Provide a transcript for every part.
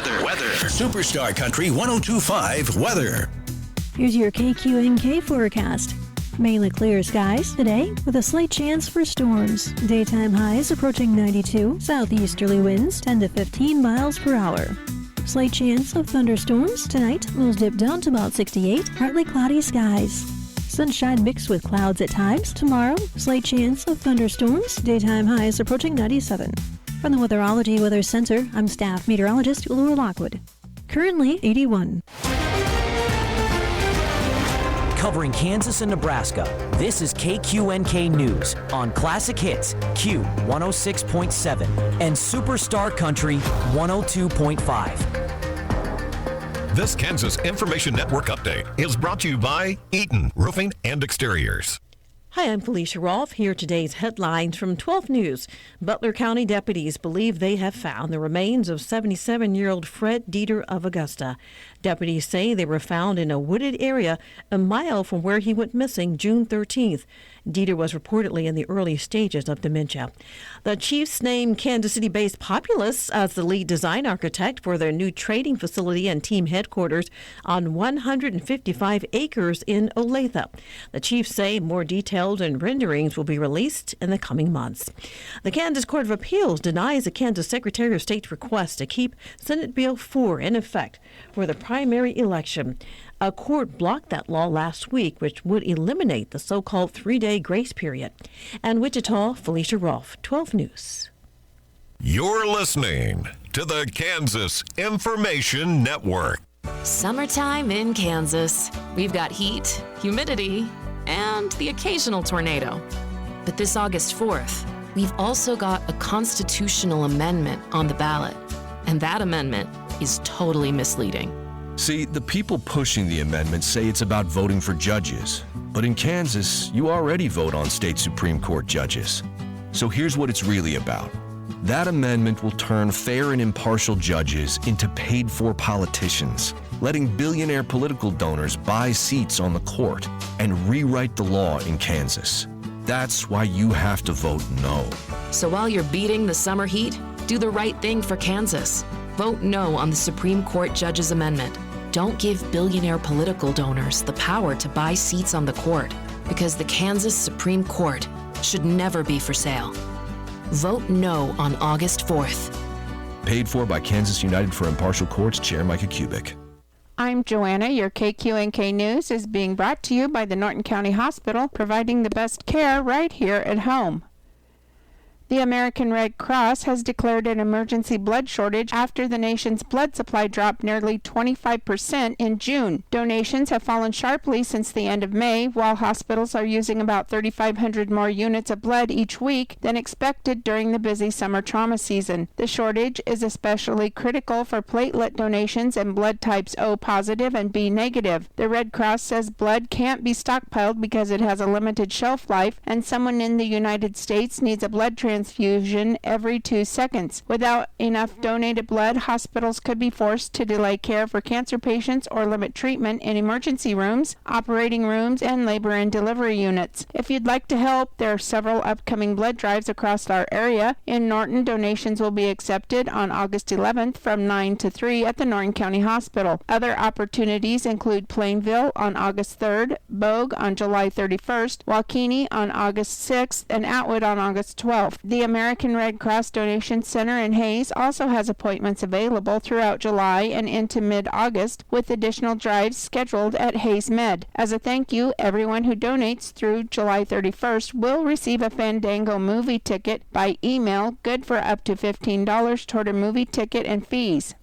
Superstar Country 102.5 weather. Here's your KQNK forecast. Mainly clear skies today with a slight chance for storms. Daytime highs approaching 92, southeasterly winds 10 to 15 miles per hour. Slight chance of thunderstorms tonight will dip down to about 68, partly cloudy skies. Sunshine mixed with clouds at times. Tomorrow, slight chance of thunderstorms. Daytime highs approaching 97. From the Weatherology Weather Center, I'm staff meteorologist Laura Lockwood. Currently 81. Covering Kansas and Nebraska, this is KQNK News on Classic Hits Q106.7 and Superstar Country 102.5. This Kansas Information Network update is brought to you by Eaton Roofing and Exteriors. Hi, I'm Felicia Rolfe. Here are today's headlines from 12 News. Butler County deputies believe they have found the remains of 77-year-old Fred Dieter of Augusta. Deputies say they were found in a wooded area a mile from where he went missing June 13th. Dieter was reportedly in the early stages of dementia. The Chiefs named Kansas City-based Populous as the lead design architect for their new trading facility and team headquarters on 155 acres in Olathe. The Chiefs say more details and renderings will be released in the coming months. The Kansas Court of Appeals denies the Kansas Secretary of State's request to keep Senate Bill 4 in effect for the primary election. A court blocked that law last week, which would eliminate the so-called 3-day grace period. And Wichita, Felicia Rolfe, 12 News. You're listening to the Kansas Information Network. Summertime in Kansas. We've got heat, humidity, and the occasional tornado. But this August 4th, we've also got a constitutional amendment on the ballot. And that amendment is totally misleading. See, the people pushing the amendment say it's about voting for judges. But in Kansas, you already vote on state Supreme Court judges. So here's what it's really about. That amendment will turn fair and impartial judges into paid-for politicians, letting billionaire political donors buy seats on the court and rewrite the law in Kansas. That's why you have to vote no. So while you're beating the summer heat, do the right thing for Kansas. Vote no on the Supreme Court Judges Amendment. Don't give billionaire political donors the power to buy seats on the court, because the Kansas Supreme Court should never be for sale. Vote no on August 4th. Paid for by Kansas United for Impartial Courts, Chair Micah Kubik. I'm Joanna. Your KQNK News is being brought to you by the Norton County Hospital, providing the best care right here at home. The American Red Cross has declared an emergency blood shortage after the nation's blood supply dropped nearly 25% in June. Donations have fallen sharply since the end of May, while hospitals are using about 3,500 more units of blood each week than expected during the busy summer trauma season. The shortage is especially critical for platelet donations and blood types O positive and B negative. The Red Cross says blood can't be stockpiled because it has a limited shelf life, and someone in the United States needs a blood transfusion every 2 seconds. Without enough donated blood, hospitals could be forced to delay care for cancer patients or limit treatment in emergency rooms, operating rooms, and labor and delivery units. If you'd like to help, there are several upcoming blood drives across our area. In Norton, donations will be accepted on August 11th from 9 to 3 at the Norton County Hospital. Other opportunities include Plainville on August 3rd, Bogue on July 31st, Waukene on August 6th, and Atwood on August 12th. The American Red Cross Donation Center in Hayes also has appointments available throughout July and into mid-August, with additional drives scheduled at Hayes Med. As a thank you, everyone who donates through July 31st will receive a Fandango movie ticket by email, good for up to $15 toward a movie ticket and fees.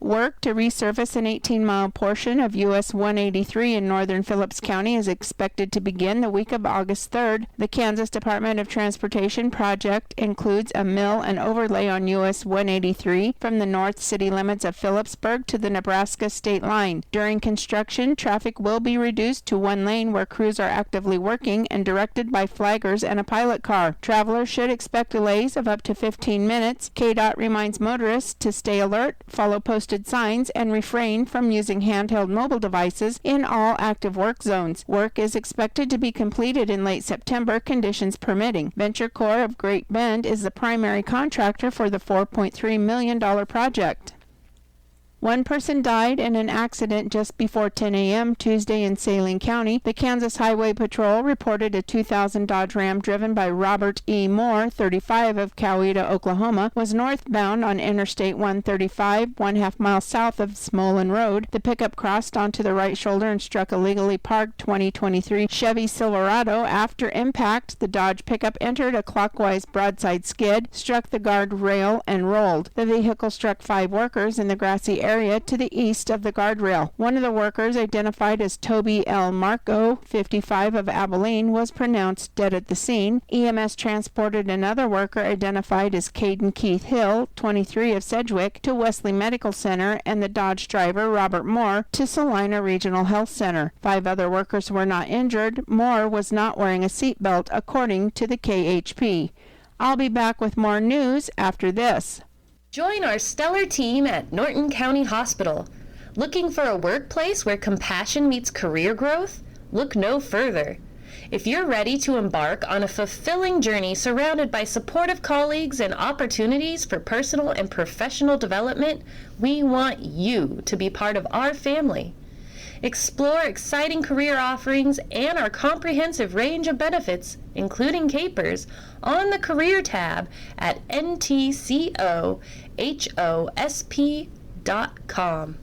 Work to resurface an 18-mile portion of US 183 in northern Phillips County is expected to begin the week of August 3rd. The Kansas Department of Transportation project includes a mill and overlay on US 183 from the north city limits of Phillipsburg to the Nebraska state line. During construction, traffic will be reduced to one lane where crews are actively working and directed by flaggers and a pilot car. Travelers should expect delays of up to 15 minutes. KDOT reminds motorists to stay alert, follow posted posted signs and refrained from using handheld mobile devices in all active work zones. Work is expected to be completed in late September, conditions permitting. Venture Corps of Great Bend is the primary contractor for the $4.3 million project. One person died in an accident just before 10 a.m. Tuesday in Saline County. The Kansas Highway Patrol reported a 2000 Dodge Ram driven by Robert E. Moore, 35, of Coweta, Oklahoma, was northbound on Interstate 135, 1/2 mile south of Smolin Road. The pickup crossed onto the right shoulder and struck a legally parked 2023 Chevy Silverado. After impact, the Dodge pickup entered a clockwise broadside skid, struck the guardrail, and rolled. The vehicle struck 5 workers in the grassy area to the east of the guardrail. One of the workers, identified as Toby L. Marco, 55, of Abilene, was pronounced dead at the scene. EMS transported another worker, identified as Caden Keith Hill, 23, of Sedgwick, to Wesley Medical Center, and the Dodge driver, Robert Moore, to Salina Regional Health Center. 5 other workers were not injured. Moore was not wearing a seatbelt, according to the KHP. I'll be back with more news after this. Join our stellar team at Norton County Hospital. Looking for a workplace where compassion meets career growth? Look no further. If you're ready to embark on a fulfilling journey surrounded by supportive colleagues and opportunities for personal and professional development, we want you to be part of our family. Explore exciting career offerings and our comprehensive range of benefits, including capers, on the Career tab at ntcohosp.com.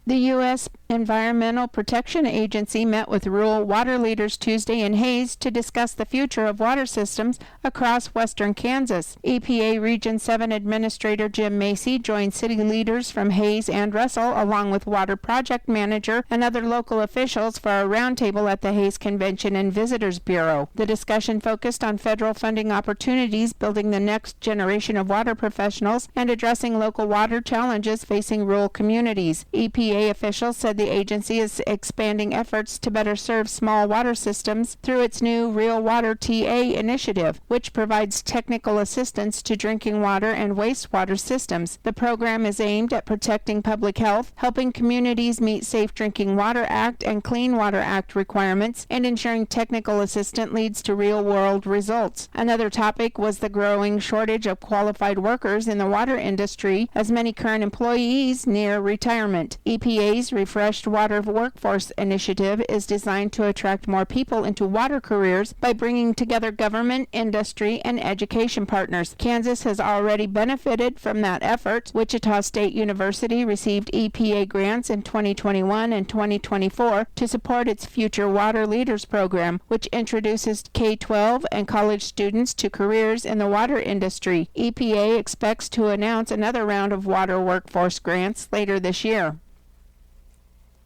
The U.S. Environmental Protection Agency met with rural water leaders Tuesday in Hays to discuss the future of water systems across western Kansas. EPA Region 7 Administrator Jim Macy joined city leaders from Hays and Russell, along with Water Project Manager and other local officials, for a roundtable at the Hays Convention and Visitors Bureau. The discussion focused on federal funding opportunities, building the next generation of water professionals, and addressing local water challenges facing rural communities. EPA officials said the agency is expanding efforts to better serve small water systems through its new Real Water TA initiative, which provides technical assistance to drinking water and wastewater systems. The program is aimed at protecting public health, helping communities meet Safe Drinking Water Act and Clean Water Act requirements, and ensuring technical assistance leads to real-world results. Another topic was the growing shortage of qualified workers in the water industry, as many current employees near retirement. EPA's Refreshed Water Workforce Initiative is designed to attract more people into water careers by bringing together government, industry, and education partners. Kansas has already benefited from that effort. Wichita State University received EPA grants in 2021 and 2024 to support its Future Water Leaders program, which introduces K-12 and college students to careers in the water industry. EPA expects to announce another round of water workforce grants later this year.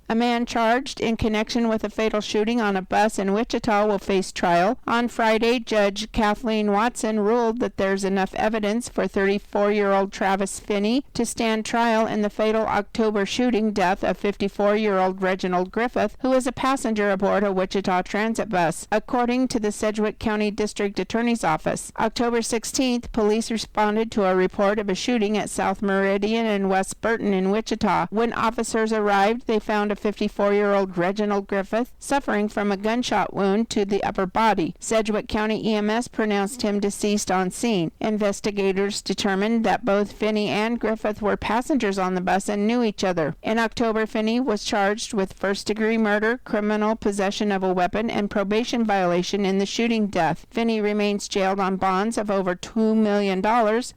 A man charged in connection with a fatal shooting on a bus in Wichita will face trial. On Friday, Judge Kathleen Watson ruled that there's enough evidence for 34-year-old Travis Finney to stand trial in the fatal October shooting death of 54-year-old Reginald Griffith, who was a passenger aboard a Wichita transit bus, according to the Sedgwick County District Attorney's Office. October 16th, police responded to a report of a shooting at South Meridian and West Burton in Wichita. When officers arrived, they found a 54-year-old Reginald Griffith suffering from a gunshot wound to the upper body. Sedgwick County EMS pronounced him deceased on scene. Investigators determined that both Finney and Griffith were passengers on the bus and knew each other. In October, Finney was charged with first-degree murder, criminal possession of a weapon, and probation violation in the shooting death. Finney remains jailed on bonds of over $2 million,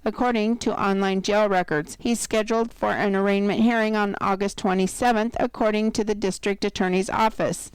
according to online jail records. He's scheduled for an arraignment hearing on August 27th, according to the district attorney's office.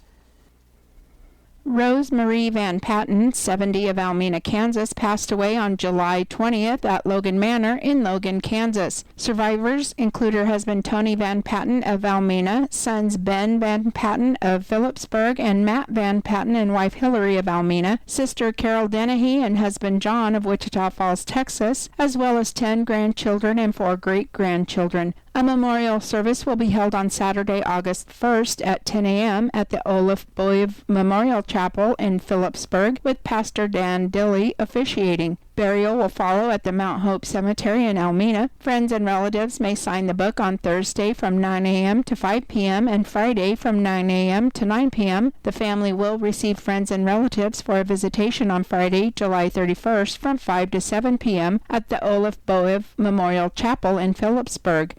Rose Marie Van Patten, 70, of Almena, Kansas, passed away on July 20th at Logan Manor in Logan, Kansas. Survivors include her husband Tony Van Patten of Almena, sons Ben Van Patten of Phillipsburg, and Matt Van Patten and wife Hillary of Almena, sister Carol Dennehy and husband John of Wichita Falls, Texas, as well as 10 grandchildren and 4 great-grandchildren. A memorial service will be held on Saturday, August 1st at 10 a.m. at the Olaf Boyv Memorial Chapel in Phillipsburg, with Pastor Dan Dilley officiating. Burial will follow at the Mount Hope Cemetery in Elmina. Friends and relatives may sign the book on Thursday from 9 a.m. to 5 p.m. and Friday from 9 a.m. to 9 p.m. The family will receive friends and relatives for a visitation on Friday, July 31st from 5 to 7 p.m. at the Olaf Boev Memorial Chapel in Phillipsburg.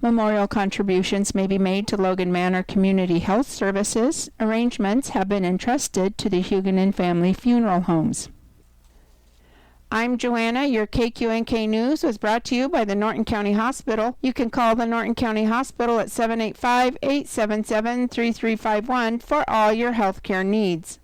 Memorial contributions may be made to Logan Manor Community Health Services. Arrangements have been entrusted to the Huguenin Family Funeral Homes. I'm Joanna. Your KQNK News was brought to you by the Norton County Hospital. You can call the Norton County Hospital at 785-877-3351 for all your healthcare needs.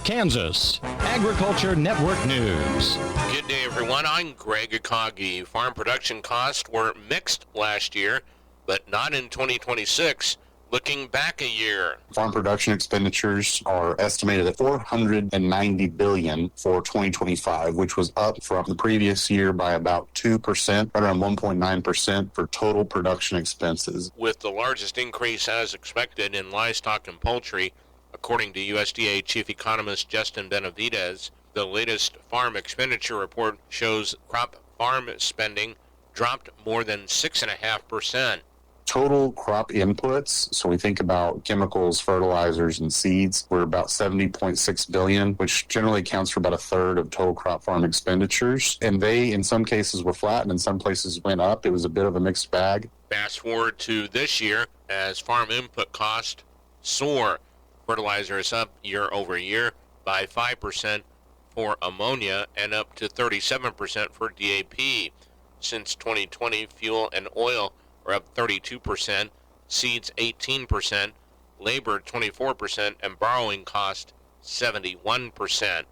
Kansas Agriculture Network News. Good day, everyone. I'm Greg Akagi. Farm production costs were mixed last year, but not in 2026. Looking back a year, farm production expenditures are estimated at $490 billion for 2025, which was up from the previous year by about 2%, right around 1.9% for total production expenses. With the largest increase as expected in livestock and poultry, according to USDA Chief Economist Justin Benavidez. The latest farm expenditure report shows crop farm spending dropped more than 6.5%. Total crop inputs, so we think about chemicals, fertilizers, and seeds, were about $70.6 billion, which generally accounts for about a third of total crop farm expenditures. And they, in some cases, were flat, and in some places went up. It was a bit of a mixed bag. Fast forward to this year, as farm input costs soar. Fertilizer is up year over year by 5% for ammonia and up to 37% for DAP. Since 2020, fuel and oil are up 32%, seeds 18%, labor 24%, and borrowing cost 71%.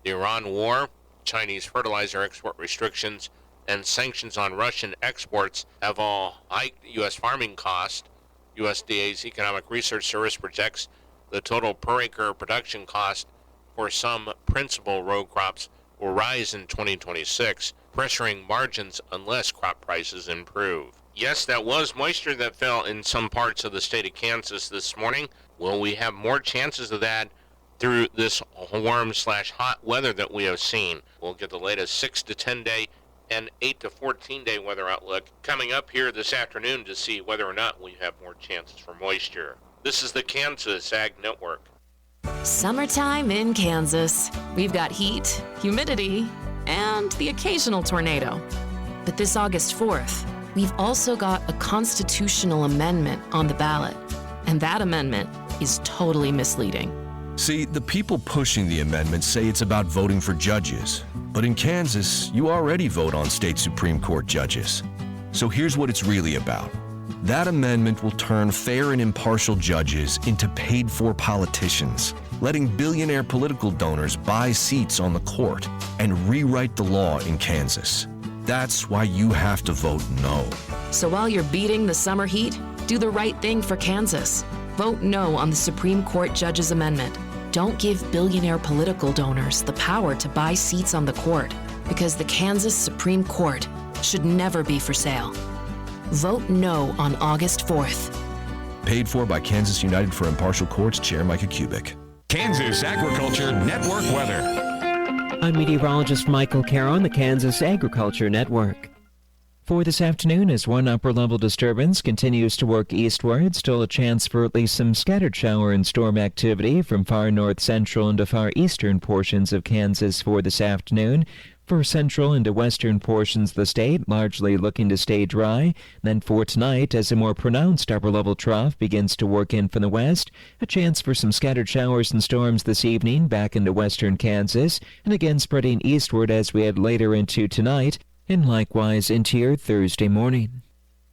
The Iran war, Chinese fertilizer export restrictions, and sanctions on Russian exports have all hiked U.S. farming costs. USDA's Economic Research Service projects the total per acre production cost for some principal row crops will rise in 2026, pressuring margins unless crop prices improve. Yes, that was moisture that fell in some parts of the state of Kansas this morning. Will we have more chances of that through this warm/hot weather that we have seen? We'll get the latest 6 to 10 day and 8 to 14 day weather outlook coming up here this afternoon to see whether or not we have more chances for moisture. This is the Kansas Ag Network. Summertime in Kansas. We've got heat, humidity, and the occasional tornado. But this August 4th, we've also got a constitutional amendment on the ballot. And that amendment is totally misleading. See, the people pushing the amendment say it's about voting for judges. But in Kansas, you already vote on state Supreme Court judges. So here's what it's really about. That amendment will turn fair and impartial judges into paid-for politicians, letting billionaire political donors buy seats on the court and rewrite the law in Kansas. That's why you have to vote no. So while you're beating the summer heat, do the right thing for Kansas. Vote no on the Supreme Court Judges Amendment. Don't give billionaire political donors the power to buy seats on the court, because the Kansas Supreme Court should never be for sale. Vote no on August 4th. Paid for by Kansas United for Impartial Courts Chair Micah Kubik. Kansas Agriculture Network weather. I'm meteorologist Michael Carroll on the Kansas Agriculture Network. For this afternoon, as one upper-level disturbance continues to work eastward, still a chance for at least some scattered shower and storm activity from far north central into far eastern portions of Kansas for this afternoon. For central into western portions of the state, largely looking to stay dry. Then for tonight, as a more pronounced upper-level trough begins to work in from the west, a chance for some scattered showers and storms this evening back into western Kansas, and again spreading eastward as we head later into tonight, and likewise into your Thursday morning.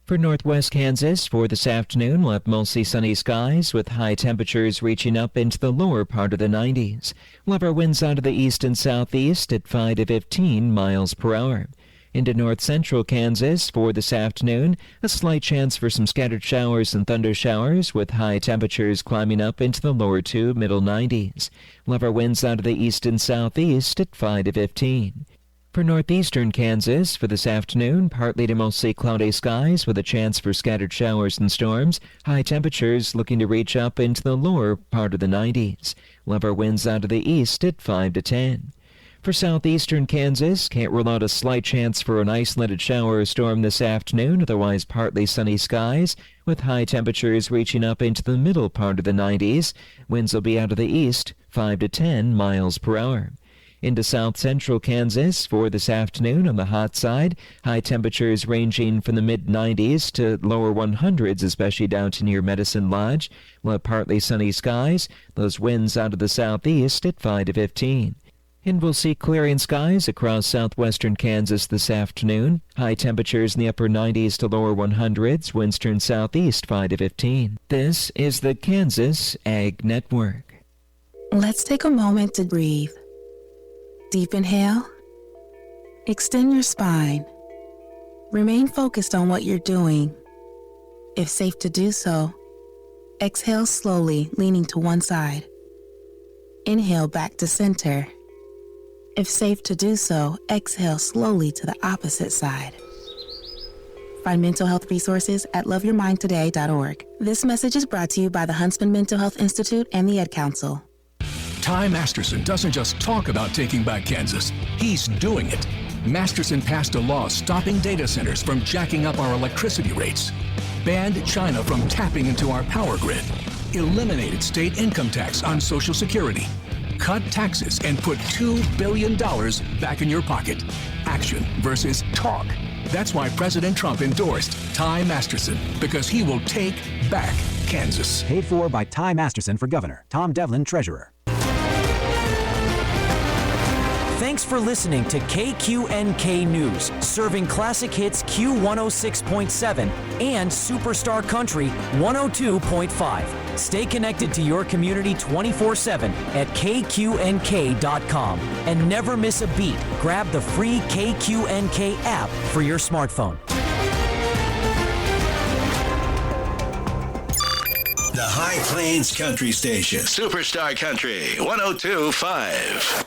For northwest Kansas, for this afternoon, we'll have mostly sunny skies with high temperatures reaching up into the lower part of the 90s. We'll have our winds out of the east and southeast at 5 to 15 miles per hour. Into north central Kansas, for this afternoon, a slight chance for some scattered showers and thunder showers with high temperatures climbing up into the lower to middle 90s. We'll have our winds out of the east and southeast at 5 to 15. For northeastern Kansas, for this afternoon, partly to mostly cloudy skies with a chance for scattered showers and storms. High temperatures looking to reach up into the lower part of the 90s. We'll have our winds out of the east at 5 to 10. For southeastern Kansas, can't rule out a slight chance for an isolated shower or storm this afternoon, otherwise partly sunny skies, with high temperatures reaching up into the middle part of the 90s. Winds will be out of the east, 5 to 10 miles per hour. Into south central Kansas for this afternoon on the hot side, high temperatures ranging from the mid-90s to lower 100s, especially down to near Medicine Lodge. We'll have partly sunny skies, those winds out of the southeast at 5 to 15. And we'll see clearing skies across southwestern Kansas this afternoon. High temperatures in the upper 90s to lower 100s. Winds turn southeast 5 to 15. This is the Kansas Ag Network. Let's take a moment to breathe. Deep inhale. Extend your spine. Remain focused on what you're doing. If safe to do so, exhale slowly, leaning to one side. Inhale back to center. If safe to do so, exhale slowly to the opposite side. Find mental health resources at loveyourmindtoday.org. This message is brought to you by the Huntsman Mental Health Institute and the Ad Council. Ty Masterson doesn't just talk about taking back Kansas, he's doing it. Masterson passed a law stopping data centers from jacking up our electricity rates, banned China from tapping into our power grid, eliminated state income tax on Social Security, cut taxes, and put $2 billion back in your pocket. Action versus talk. That's why President Trump endorsed Ty Masterson, because he will take back Kansas. Paid for by Ty Masterson for governor, Tom Devlin treasurer. Thanks for listening to KQNK News, serving classic hits Q106.7 and Superstar Country 102.5. Stay connected to your community 24/7 at KQNK.com. And never miss a beat. Grab the free KQNK app for your smartphone. The High Plains Country Station. Superstar Country 102.5.